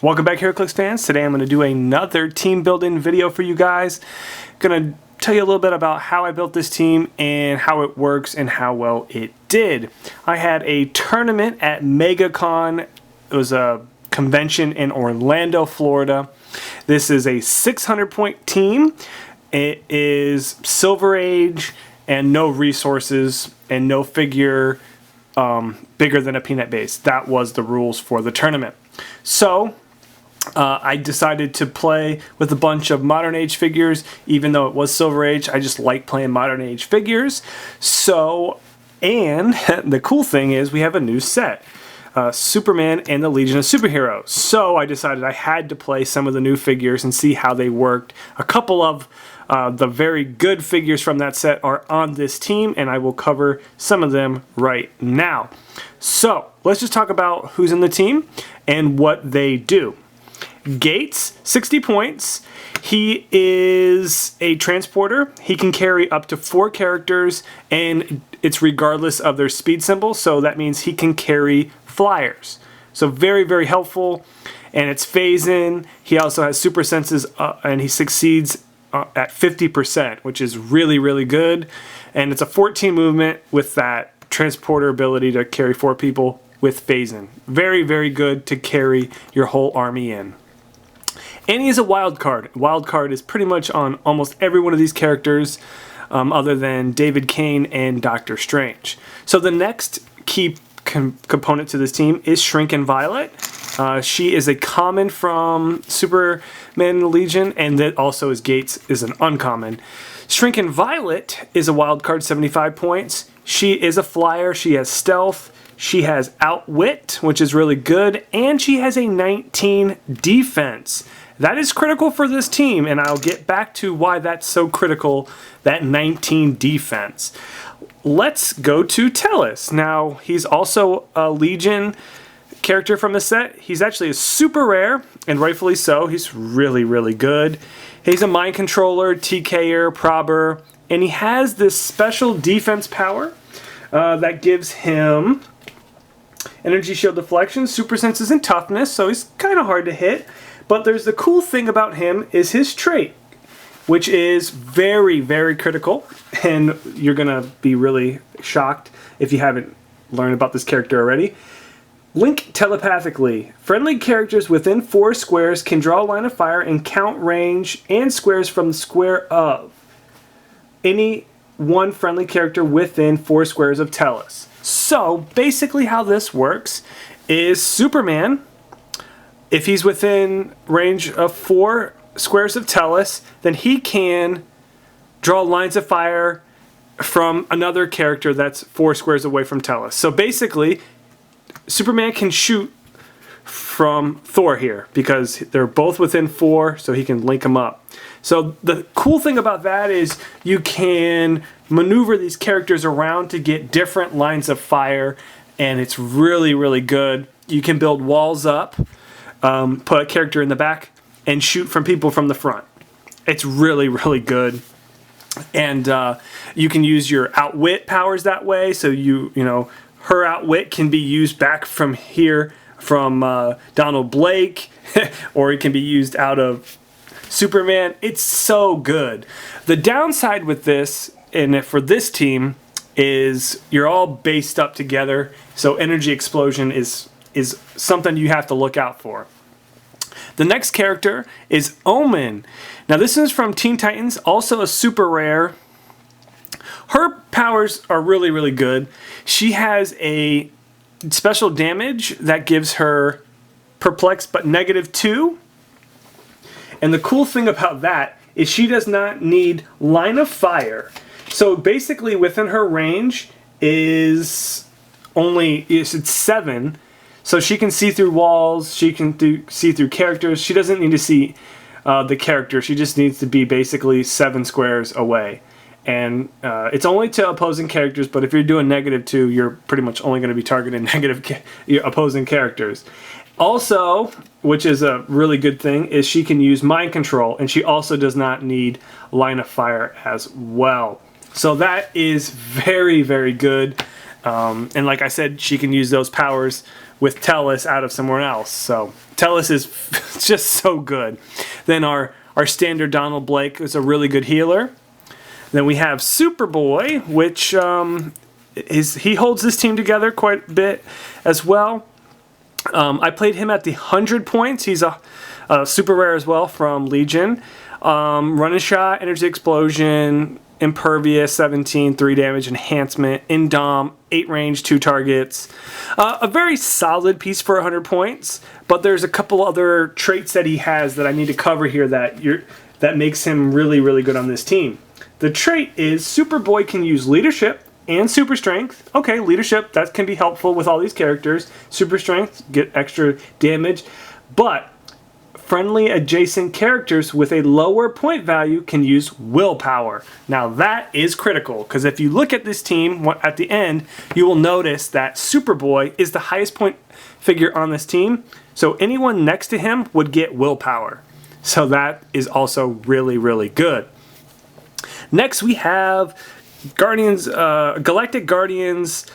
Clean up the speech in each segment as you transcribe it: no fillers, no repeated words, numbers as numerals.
Welcome back, Heroclix fans. Today I'm going to do another team building video for you guys. Going to tell you a little bit about how I built this team and how it works and how well it did. I had a tournament at MegaCon. It was a convention in Orlando, Florida. This is a 600 point team. It is Silver Age and no resources and no figure bigger than a peanut base. That was the rules for the tournament. So I decided to play with a bunch of Modern Age figures. Even though it was Silver Age, I just like playing Modern Age figures. So, and the cool thing is we have a new set. Superman and the Legion of Superheroes. So I decided I had to play some of the new figures and see how they worked. A couple of the very good figures from that set are on this team, and I will cover some of them right now. So let's just talk about who's in the team and what they do. Gates, 60 points. He is a transporter. He can carry up to 4 characters, and it's regardless of their speed symbol, so that means he can carry flyers. So very, very helpful, and it's phase in. He also has super senses, and he succeeds at 50%, which is really, really good. And it's a 14 movement with that transporter ability to carry 4 people with phase in. Very, very good to carry your whole army in. And he is a wild card. Wild card is pretty much on almost every one of these characters other than David Kane and Doctor Strange. So the next key component to this team is Shrinking Violet. She is a common from Superman and the Legion, and that also is Gates is an uncommon. Shrinking Violet is a wild card, 75 points. She is a flyer. She has stealth. She has outwit, which is really good, and she has a 19 defense. That is critical for this team, and I'll get back to why that's so critical, that 19 defense. Let's go to Tellus. Now, he's also a Legion character from the set. He's actually a super rare, and rightfully so. He's really, really good. He's a mind controller, TKer, probber, and he has this special defense power that gives him energy shield deflection, super senses, and toughness, so he's kind of hard to hit. But there's the cool thing about him is his trait, which is very, very critical, and you're going to be really shocked if you haven't learned about this character already. Link telepathically. Friendly characters within 4 squares can draw a line of fire and count range and squares from the square of any one friendly character within 4 squares of Tellus. So basically how this works is Superman, if he's within range of 4 squares of Tellus, then he can draw lines of fire from another character that's 4 squares away from Tellus. So basically, Superman can shoot from Thor here because they're both within 4, so he can link them up. So the cool thing about that is you can maneuver these characters around to get different lines of fire, and it's really, really good. You can build walls up, put a character in the back, and shoot from people from the front. It's really, really good. And you can use your outwit powers that way, so you know, her outwit can be used back from here from Donald Blake, or it can be used out of Superman. It's so good. The downside with this, and for this team, is you're all based up together, so energy explosion is something you have to look out for. The next character is Omen. Now this is from Teen Titans, also a super rare. Her powers are really, really good. She has a special damage that gives her perplex but -2. And the cool thing about that is she does not need line of fire. So basically within her range is it's 7. So she can see through walls, she can see through characters. She doesn't need to see the character. She just needs to be basically 7 squares away. And it's only to opposing characters, but if you're doing -2, you're pretty much only going to be targeting opposing characters. Also, which is a really good thing, is she can use mind control, and she also does not need line of fire as well. So that is very, very good. And like I said, she can use those powers with Tellus out of somewhere else. So Tellus is just so good. Then our standard Donald Blake is a really good healer. Then we have Superboy, which he holds this team together quite a bit as well. I played him at the 100 points. He's a super rare as well from Legion. Running shot, energy explosion, impervious, 17, 3 damage, enhancement, indom, 8 range, 2 targets. A very solid piece for 100 points, but there's a couple other traits that he has that I need to cover here that makes him really, really good on this team. The trait is Superboy can use leadership and super strength. Okay, leadership, that can be helpful with all these characters. Super strength, get extra damage, but friendly adjacent characters with a lower point value can use willpower. Now that is critical, because if you look at this team at the end, you will notice that Superboy is the highest point figure on this team, so anyone next to him would get willpower. So that is also really, really good. Next we have Guardians, Galactic Guardians,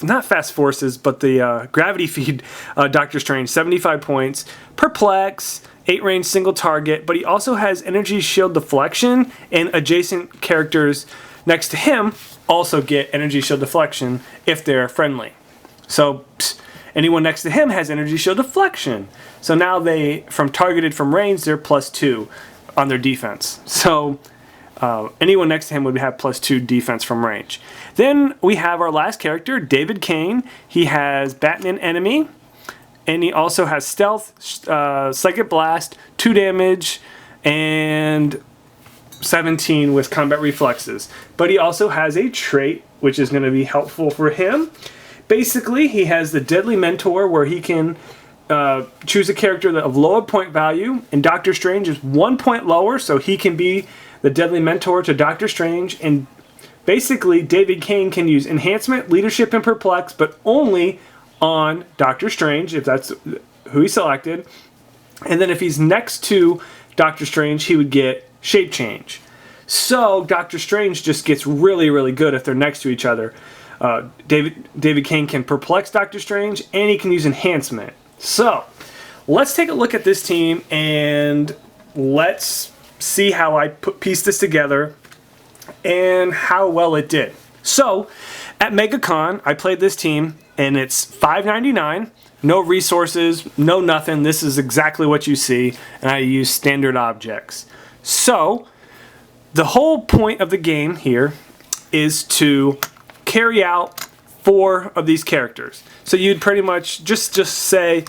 not Fast Forces, but the Gravity Feed Doctor Strange, 75 points. Perplex, 8 range single target, but he also has Energy Shield Deflection, and adjacent characters next to him also get Energy Shield Deflection if they're friendly. So anyone next to him has Energy Shield Deflection. So now from targeted from range, they're +2 on their defense. So anyone next to him would have +2 defense from range. Then we have our last character, David Kane. He has Batman Enemy, and he also has Stealth, Psychic Blast, 2 damage, and 17 with combat reflexes. But he also has a trait which is going to be helpful for him. Basically, he has the Deadly Mentor, where he can choose a character of lower point value, and Doctor Strange is 1 point lower, so he can be the Deadly Mentor to Doctor Strange. And basically, David Kane can use Enhancement, Leadership, and Perplex, but only on Doctor Strange, if that's who he selected. And then if he's next to Doctor Strange, he would get Shape Change. So Doctor Strange just gets really, really good if they're next to each other. David Kane can Perplex Doctor Strange, and he can use Enhancement. So let's take a look at this team, and let's see how I pieced this together and how well it did. So at MegaCon, I played this team, and it's $5.99, no resources, no nothing. This is exactly what you see, and I use standard objects. So the whole point of the game here is to carry out 4 of these characters. So you'd pretty much just say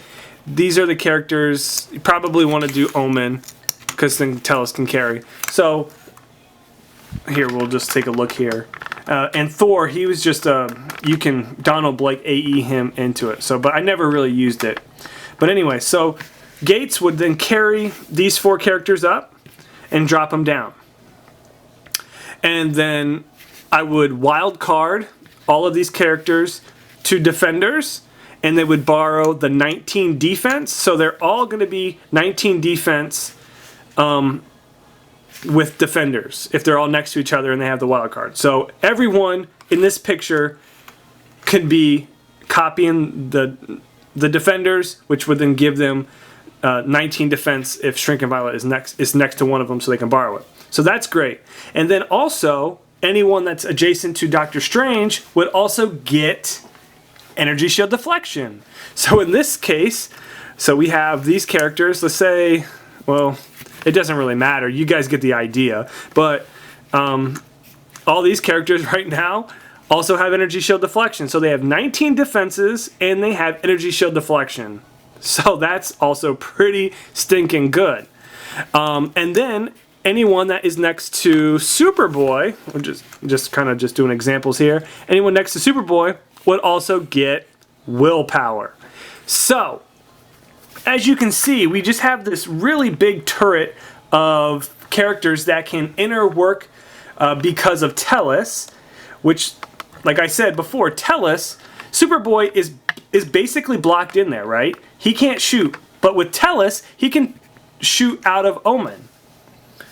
these are the characters. You probably want to do Omen, because then Tellus can carry. So here, we'll just take a look here. And Thor, he was just you can Donald Blake AE him into it. So, but I never really used it. But anyway, so Gates would then carry these 4 characters up and drop them down. And then I would wild card all of these characters to defenders, and they would borrow the 19 defense. So they're all going to be 19 defense with defenders if they're all next to each other and they have the wild card. So everyone in this picture could be copying the defenders, which would then give them 19 defense if Shrink and Violet is next to one of them, so they can borrow it. So that's great. And then also, anyone that's adjacent to Doctor Strange would also get Energy Shield Deflection. So in this case, so we have these characters. Let's say, well, it doesn't really matter. You guys get the idea. But all these characters right now also have Energy Shield Deflection. So they have 19 defenses, and they have Energy Shield Deflection. So that's also pretty stinking good. And then anyone that is next to Superboy, we're just kind of doing examples here. Anyone next to Superboy would also get willpower. So, as you can see, we just have this really big turret of characters that can interwork because of Tellus, which, like I said before, Tellus, Superboy is basically blocked in there, right? He can't shoot, but with Tellus, he can shoot out of Omen.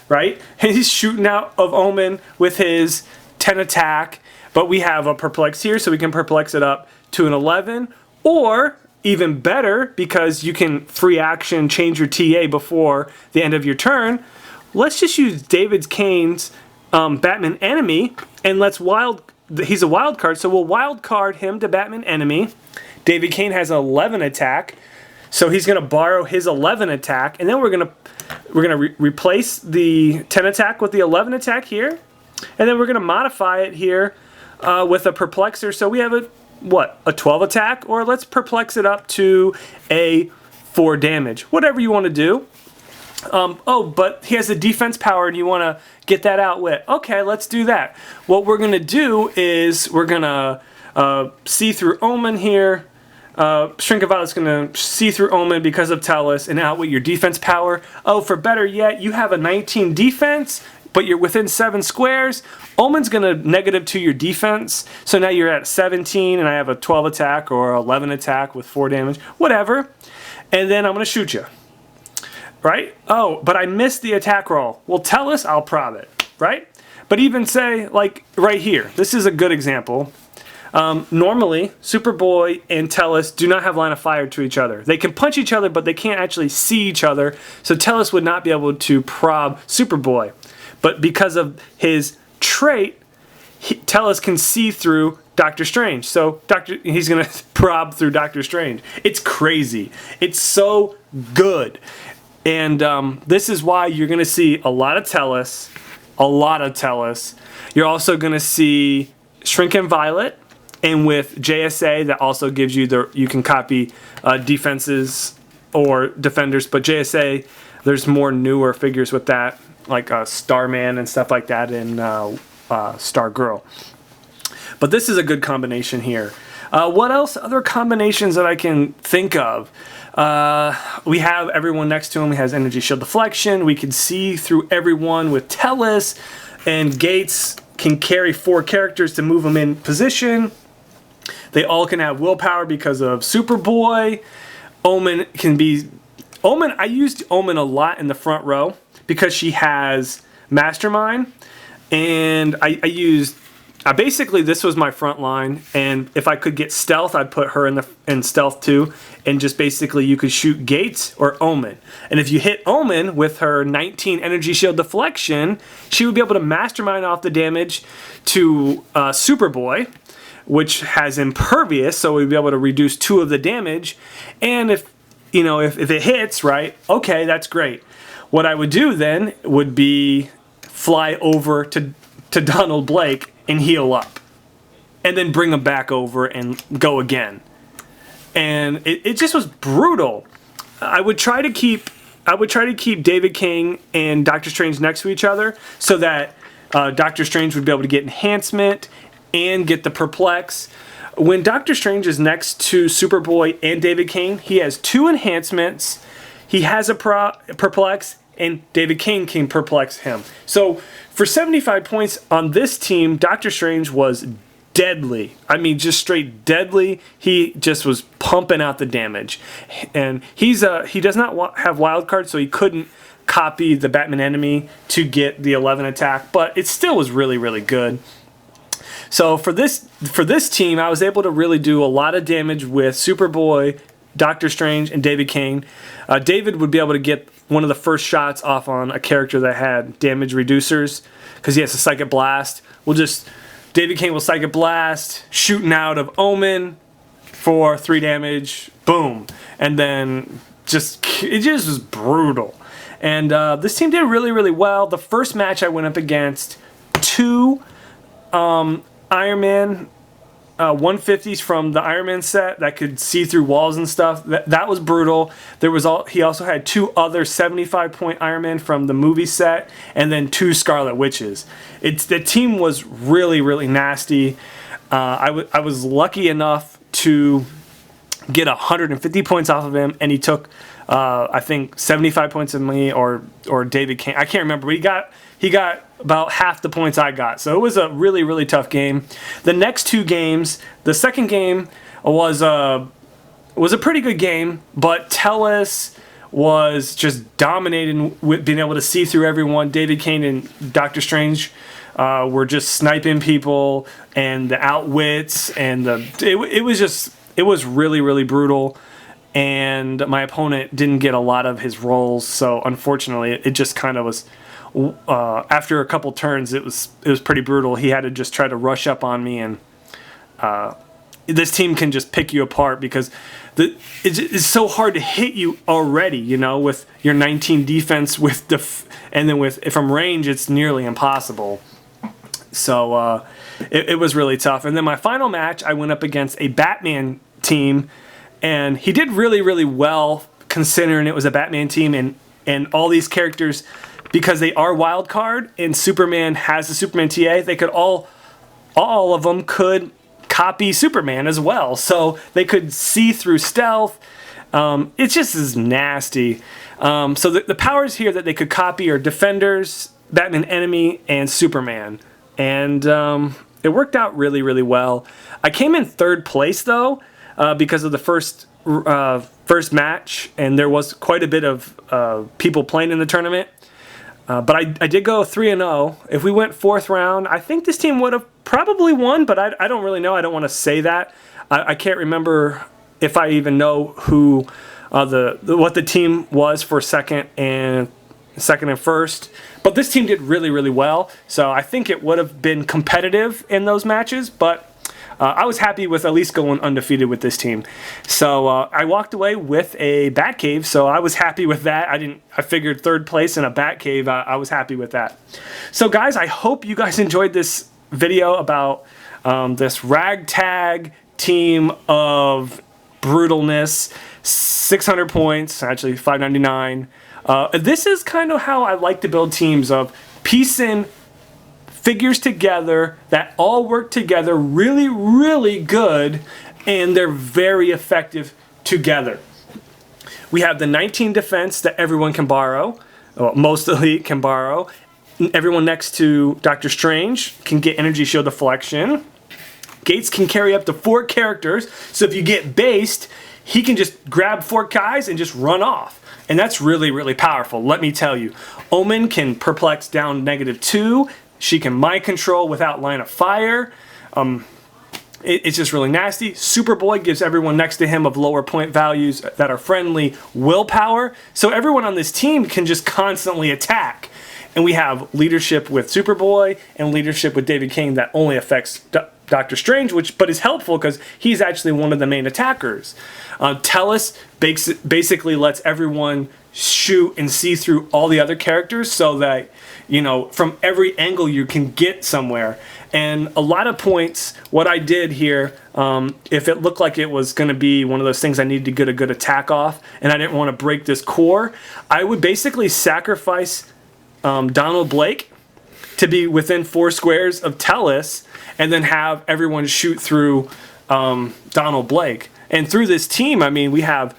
Right? And he's shooting out of Omen with his 10 attack, but we have a perplex here, so we can perplex it up to an 11, or even better, because you can free action change your TA before the end of your turn, let's just use David Kane's Batman Enemy, and he's a wild card, so we'll wild card him to Batman Enemy. David Kane has 11 attack, so he's going to borrow his 11 attack, and then we're going to replace the 10 attack with the 11 attack here, and then we're going to modify it here with a perplexer, so we have a 12 attack, or let's perplex it up to a 4 damage. Whatever you want to do. Oh, but he has a defense power and you want to get that out with. Okay, let's do that. What we're going to do is we're going to see through Omen here. Shrink of Violet's going to see through Omen because of Tellus and outwit your defense power. Oh, for better yet, you have a 19 defense, but you're within 7 squares. Omen's going to -2 your defense, so now you're at 17, and I have a 12 attack or 11 attack with 4 damage, whatever. And then I'm going to shoot you, right? Oh, but I missed the attack roll. Well, Tellus, I'll prob it, right? But even say, like right here, this is a good example. Normally, Superboy and Tellus do not have line of fire to each other. They can punch each other, but they can't actually see each other, so Tellus would not be able to prob Superboy. But because of his trait, Tellus can see through Doctor Strange. So he's going to prob through Doctor Strange. It's crazy. It's so good. And this is why you're going to see a lot of Tellus. A lot of Tellus. You're also going to see Shrinking Violet. And with JSA, that also gives you you can copy defenses or defenders. But JSA, there's more newer figures with that, like Starman and stuff like that, and Stargirl. But this is a good combination here. What else? Other combinations that I can think of. We have everyone next to him. He has energy shield deflection. We can see through everyone with Tellus, and Gates can carry 4 characters to move them in position. They all can have willpower because of Superboy. Omen can be... I used Omen a lot in the front row because she has Mastermind, and I used... basically, this was my front line, and if I could get Stealth, I'd put her in Stealth too, and just basically you could shoot Gates or Omen. And if you hit Omen with her 19 energy shield deflection, she would be able to Mastermind off the damage to Superboy, which has Impervious, so we'd be able to reduce 2 of the damage. And if it hits, right, okay, that's great. What I would do then would be fly over to Donald Blake and heal up, and then bring him back over and go again. And it just was brutal. I would try to keep David King and Doctor Strange next to each other so that Doctor Strange would be able to get enhancement and get the perplex. When Doctor Strange is next to Superboy and David King, he has 2 enhancements. He has a perplex, and David King can perplex him. So for 75 points on this team, Doctor Strange was deadly. I mean, just straight deadly. He just was pumping out the damage. And he does not have wild cards, so he couldn't copy the Batman Enemy to get the 11 attack, but it still was really, really good. So for this team, I was able to really do a lot of damage with Superboy, Doctor Strange, and David King. David would be able to get one of the first shots off on a character that had damage reducers because he has a Psychic Blast. David King will Psychic Blast, shooting out of Omen for 3 damage, boom. And then it just was brutal. And this team did really, really well. The first match I went up against 2 Iron Man 150s from the Iron Man set that could see through walls and stuff. That was brutal. He also had 2 other 75-point Iron Man from the movie set, and then 2 Scarlet Witches. The team was really, really nasty. I was lucky enough to get 150 points off of him, and he took I think 75 points of me or David King. I can't remember, but he got about half the points I got. So it was a really, really tough game. The next 2 games, the second game was a pretty good game, but Tellus was just dominating with being able to see through everyone. David Kane and Doctor Strange were just sniping people, and the outwits, and it was really, really brutal. And my opponent didn't get a lot of his rolls, so unfortunately, it just kind of was. After a couple turns, it was pretty brutal. He had to just try to rush up on me, and this team can just pick you apart because it's so hard to hit you already. You know, with your 19 defense, and then from range, it's nearly impossible. So it was really tough. And then my final match, I went up against a Batman team. And he did really, really well considering it was a Batman team and all these characters, because they are wild card and Superman has the Superman TA, they could all of them could copy Superman as well. So they could see through stealth. It just is nasty. So the powers here that they could copy are Defenders, Batman Enemy, and Superman. And it worked out really, really well. I came in third place though. Because of the first match, and there was quite a bit of people playing in the tournament. But I did go 3-0. If we went fourth round, I think this team would have probably won, but I don't really know. I don't want to say that. I can't remember if I even know who what the team was for second and first. But this team did really, really well. So I think it would have been competitive in those matches, but I was happy with at least going undefeated with this team. So I walked away with a Batcave, so I was happy with that. I figured third place in a Batcave, I was happy with that. So guys, I hope you guys enjoyed this video about this ragtag team of brutalness. 600 points, actually 599. This is kind of how I like to build teams, of piecing figures together that all work together really, really good, and they're very effective together. We have the 19 defense that everyone can borrow, well, most elite can borrow. Everyone next to Doctor Strange can get energy shield deflection. Gates can carry up to 4 characters, so if you get based, he can just grab 4 guys and just run off. And that's really, really powerful, let me tell you. Omen can perplex down -2. She can mind control without line of fire. It's just really nasty. Superboy gives everyone next to him of lower point values that are friendly willpower. So everyone on this team can just constantly attack. And we have leadership with Superboy and leadership with David King that only affects Doctor Strange, but is helpful because he's actually one of the main attackers. Tellus basically lets everyone shoot and see through all the other characters, so that, you know, from every angle you can get somewhere. And a lot of points, what I did here, if it looked like it was going to be one of those things I needed to get a good attack off, and I didn't want to break this core, I would basically sacrifice Donald Blake to be within 4 squares of Tellus, and then have everyone shoot through Donald Blake. And through this team, I mean, we have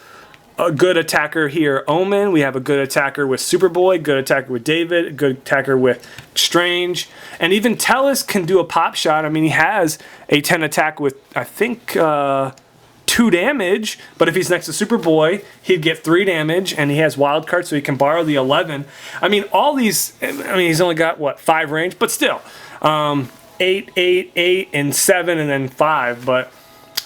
a good attacker here, Omen. We have a good attacker with Superboy, good attacker with David, a good attacker with Strange. And even Tellus can do a pop shot. I mean, he has a 10 attack with, I think, 2 damage. But if he's next to Superboy, he'd get 3 damage. And he has wild cards, so he can borrow the 11. I mean, all these, I mean, he's only got, what, 5 range? But still, 8, 8, 8, and 7, and then 5. But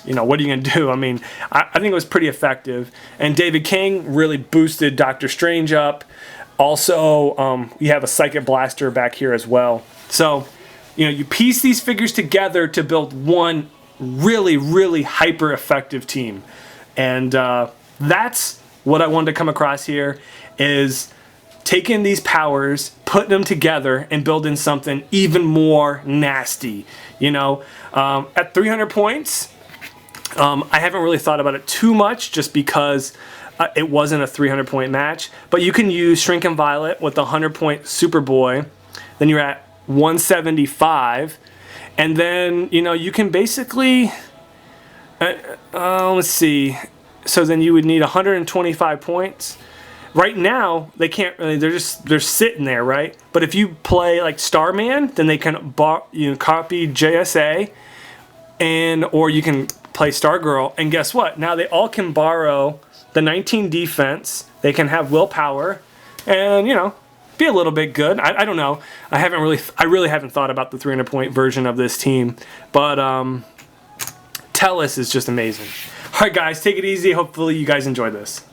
you know, what are you going to do? I mean, I think it was pretty effective. And David King really boosted Doctor Strange up. Also, we have a Psychic Blaster back here as well. So, you know, you piece these figures together to build one really, really hyper-effective team. And that's what I wanted to come across here, is taking these powers, putting them together, and building something even more nasty. You know, at 300 points, I haven't really thought about it too much, just because it wasn't a 300-point match. But you can use Shrink and Violet with the 100-point Superboy. Then you're at 175. And then, you know, you can basically... let's see. So then you would need 125 points. Right now, they can't really... They're sitting there, right? But if you play, like, Starman, then they can copy JSA. Or you can play Stargirl, and guess what? Now they all can borrow the 19 defense, they can have willpower, and, you know, be a little bit good. I don't know. I really haven't thought about the 300 point version of this team, but Tellus is just amazing. All right, guys, take it easy. Hopefully you guys enjoy this.